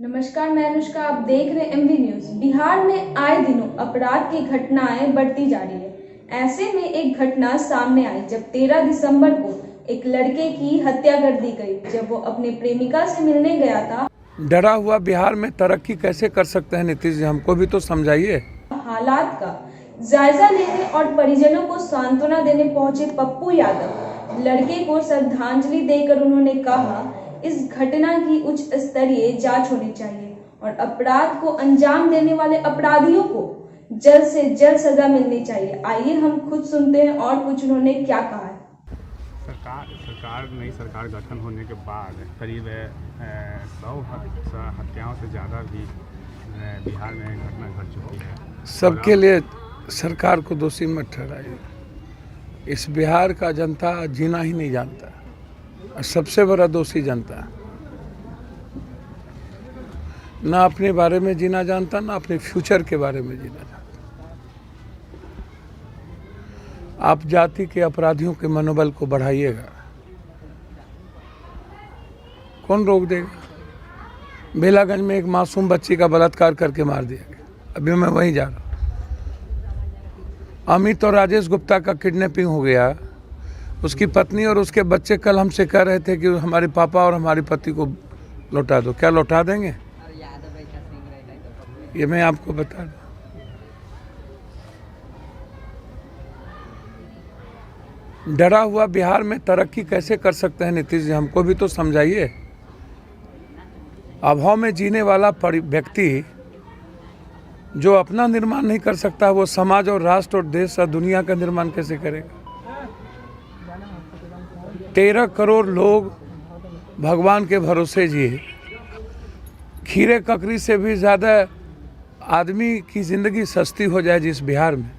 नमस्कार, मैं अनुष्का। आप देख रहे एमवी न्यूज। बिहार में आए दिनों अपराध की घटनाएं बढ़ती जा रही है। ऐसे में एक घटना सामने आई जब 13 दिसंबर को एक लड़के की हत्या कर दी गई जब वो अपने प्रेमिका से मिलने गया था। डरा हुआ बिहार में तरक्की कैसे कर सकते हैं नीतीश जी, हमको भी तो समझाइए। हालात का जायजा लेने और परिजनों को सांत्वना देने पहुंचे पप्पू यादव लड़के को श्रद्धांजलि देकर उन्होंने कहा, इस घटना की उच्च स्तरीय जांच होनी चाहिए और अपराध को अंजाम देने वाले अपराधियों को जल्द से जल्द सजा मिलनी चाहिए। आइए हम खुद सुनते हैं और कुछ उन्होंने क्या कहा है। नई सरकार गठन होने के बाद करीब 100 हत्याओं से ज़्यादा भी बिहार में घटना घट चुकी है। सबके लिए सरकार को दोषी मत ठहराइए। इस बिहार का जनता जीना ही नहीं जानता और सबसे बड़ा दोषी जनता ना अपने बारे में जीना जानता, ना अपने फ्यूचर के बारे में जीना जानता। आप जाति के अपराधियों के मनोबल को बढ़ाइएगा, कौन रोक देगा। बेलागंज में एक मासूम बच्ची का बलात्कार करके मार दिया गया। अभी मैं वहीं जा रहा हूँ। अमित और राजेश गुप्ता का किडनैपिंग हो गया। उसकी पत्नी और उसके बच्चे कल हमसे कह रहे थे कि हमारे पापा और हमारे पति को लौटा दो। क्या लौटा देंगे? ये मैं आपको बता दूं। डरा हुआ बिहार में तरक्की कैसे कर सकते हैं नीतीश जी, हमको भी तो समझाइए। अभाव में जीने वाला व्यक्ति जो अपना निर्माण नहीं कर सकता, वो समाज और राष्ट्र और देश और दुनिया का निर्माण कैसे करेगा। 13 करोड़ लोग भगवान के भरोसे जिए। खीरे ककड़ी से भी ज़्यादा आदमी की ज़िंदगी सस्ती हो जाए जिस बिहार में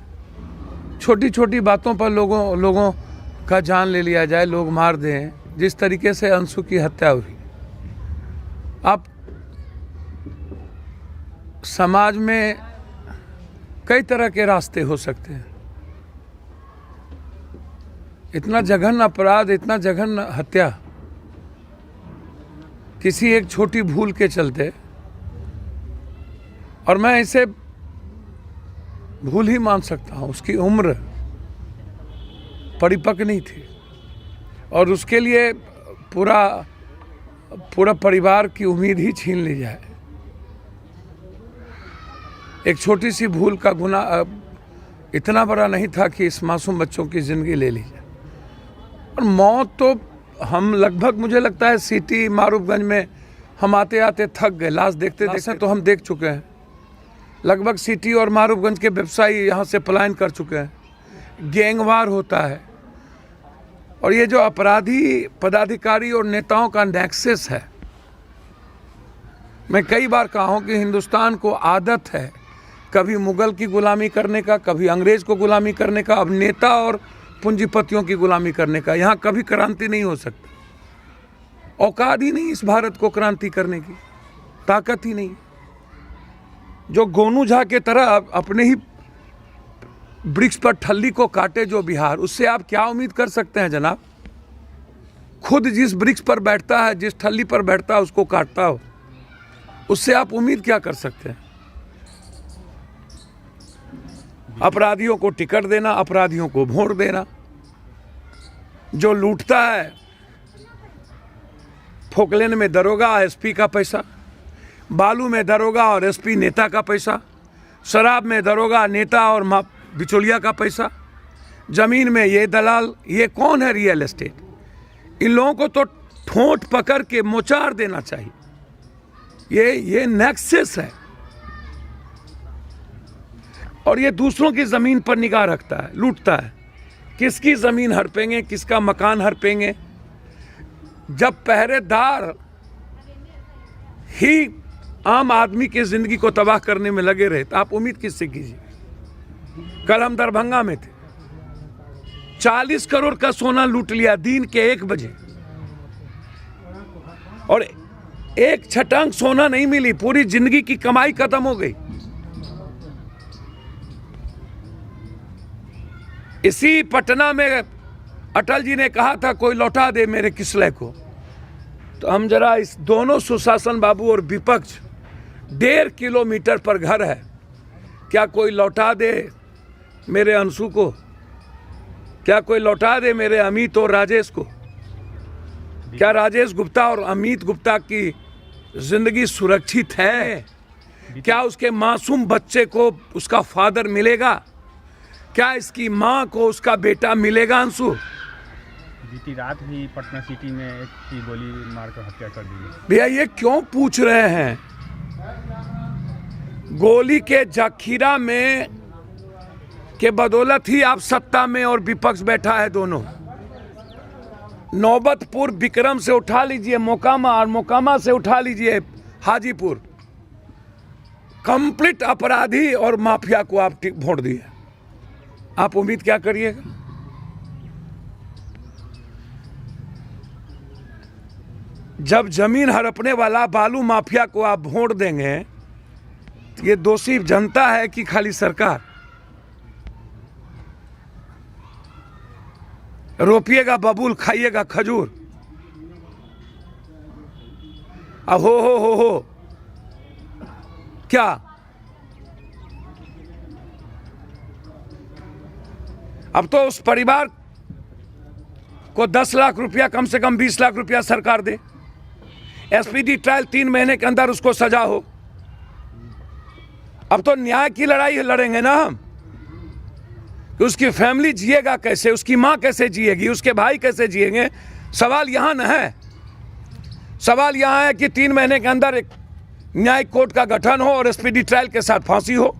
छोटी छोटी बातों पर लोगों का जान ले लिया जाए, लोग मार दें। जिस तरीके से अंशु की हत्या हुई, आप समाज में कई तरह के रास्ते हो सकते हैं। इतना जघन्य अपराध, इतना जघन्य हत्या किसी एक छोटी भूल के चलते, और मैं इसे भूल ही मान सकता हूं। उसकी उम्र परिपक्व नहीं थी और उसके लिए पूरा परिवार की उम्मीद ही छीन ली जाए। एक छोटी सी भूल का गुनाह इतना बड़ा नहीं था कि इस मासूम बच्चों की जिंदगी ले ली जाए। और मौत तो हम लगभग, मुझे लगता है सिटी मारूफगंज में हम आते आते थक गए। लाश देखते देखते तो हम देख चुके हैं। लगभग सिटी और मारूफगंज के व्यवसायी यहाँ से पलायन कर चुके हैं। गैंगवार होता है और ये जो अपराधी पदाधिकारी और नेताओं का नेक्सस है। मैं कई बार कहा हूँ कि हिंदुस्तान को आदत है कभी मुगल की गुलामी करने का, कभी अंग्रेज को गुलामी करने का, अब नेता और पूंजीपतियों की गुलामी करने का। यहाँ कभी क्रांति नहीं हो सकती। औकात ही नहीं इस भारत को क्रांति करने की, ताकत ही नहीं। जो गोनू झा के तरह अपने ही वृक्ष पर ठल्ली को काटे जो बिहार, उससे आप क्या उम्मीद कर सकते हैं जनाब? खुद जिस वृक्ष पर बैठता है, जिस ठल्ली पर बैठता है, उसको काटता हो, उससे आप उम्मीद क्या कर सकते हैं? अपराधियों को टिकट देना, अपराधियों को वोट देना। जो लूटता है, फोकलेन में दरोगा एसपी का पैसा, बालू में दरोगा और एसपी नेता का पैसा, शराब में दरोगा नेता और बिचौलिया का पैसा, जमीन में ये दलाल। ये कौन है? Real estate. इन लोगों को तो ठोंठ पकड़ के मोचार देना चाहिए। ये नेक्सस है और ये दूसरों की जमीन पर निगाह रखता है, लूटता है। किसकी जमीन हड़पेंगे, किसका मकान हड़पेंगे। जब पहरेदार ही आम आदमी की जिंदगी को तबाह करने में लगे रहे तो आप उम्मीद किससे कीजिए। कल हम दरभंगा में थे, 40 करोड़ का सोना लूट लिया दिन के 1 बजे और एक छटांग सोना नहीं मिली। पूरी जिंदगी की कमाई खत्म हो गई। इसी पटना में अटल जी ने कहा था, कोई लौटा दे मेरे किसले को। तो हम जरा इस दोनों सुशासन बाबू और विपक्ष 1.5 किलोमीटर पर घर है। क्या कोई लौटा दे मेरे अंशु को? क्या कोई लौटा दे मेरे अमित और राजेश को? क्या राजेश गुप्ता और अमित गुप्ता की जिंदगी सुरक्षित है? क्या उसके मासूम बच्चे को उसका फादर मिलेगा? क्या इसकी माँ को उसका बेटा मिलेगा? अंशु, बीती रात भी पटना सिटी में एक की गोली मारकर हत्या कर दी है। भैया ये क्यों पूछ रहे हैं? गोली के जखीरा में के बदौलत ही आप सत्ता में और विपक्ष बैठा है दोनों। नौबतपुर विक्रम से उठा लीजिए मोकामा, और मोकामा से उठा लीजिए हाजीपुर। कंप्लीट अपराधी और माफिया को आप वोट दिए। आप उम्मीद क्या करिएगा? जब जमीन हड़पने वाला बालू माफिया को आप वोट देंगे, ये दोषी जनता है कि खाली सरकार? रोपिएगा बबूल, खाइएगा खजूर। अब हो क्या? अब तो उस परिवार को 10 लाख रुपया, कम से कम 20 लाख रुपया सरकार दे। एसपीडी ट्रायल 3 महीने के अंदर उसको सजा हो। अब तो न्याय की लड़ाई लड़ेंगे ना हम कि उसकी फैमिली जिएगा कैसे, उसकी मां कैसे जिएगी, उसके भाई कैसे जिएंगे। सवाल यहां न है। सवाल यहां है कि 3 महीने के अंदर एक न्यायिक कोर्ट का गठन हो और एसपीडी ट्रायल के साथ फांसी हो।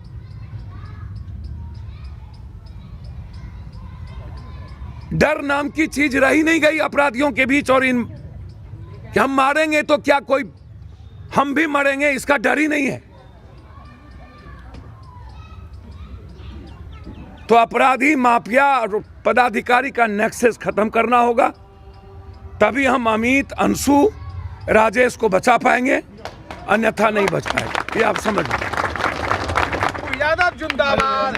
डर नाम की चीज रही नहीं गई अपराधियों के बीच, और इन कि हम मारेंगे तो क्या कोई हम भी मरेंगे, इसका डर ही नहीं है। तो अपराधी माफिया और पदाधिकारी का नेक्सस खत्म करना होगा, तभी हम अमित, अंशु, राजेश को बचा पाएंगे, अन्यथा नहीं बच पाएंगे। ये आप समझ लीजिए। यादव जिंदाबाद।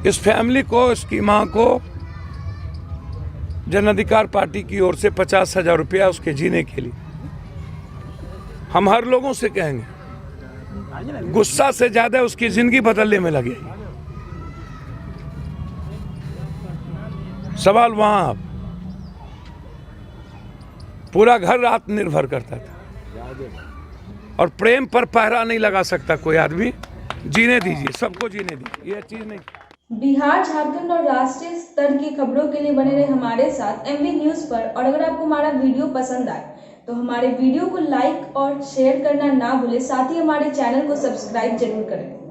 इस फैमिली को, इसकी मां को जन अधिकार पार्टी की ओर से 50,000 रुपया उसके जीने के लिए। हम हर लोगों से कहेंगे, गुस्सा से ज्यादा उसकी जिंदगी बदलने में लगे। सवाल वहां अब पूरा घर रात निर्भर करता था, और प्रेम पर पहरा नहीं लगा सकता कोई आदमी। जीने दीजिए, सबको जीने दीजिए, ये चीज नहीं। बिहार, झारखंड और राष्ट्रीय स्तर की खबरों के लिए बने रहे हमारे साथ MV न्यूज पर। और अगर आपको हमारा वीडियो पसंद आए तो हमारे वीडियो को लाइक और शेयर करना ना भूलें। साथ ही हमारे चैनल को सब्सक्राइब जरूर करें।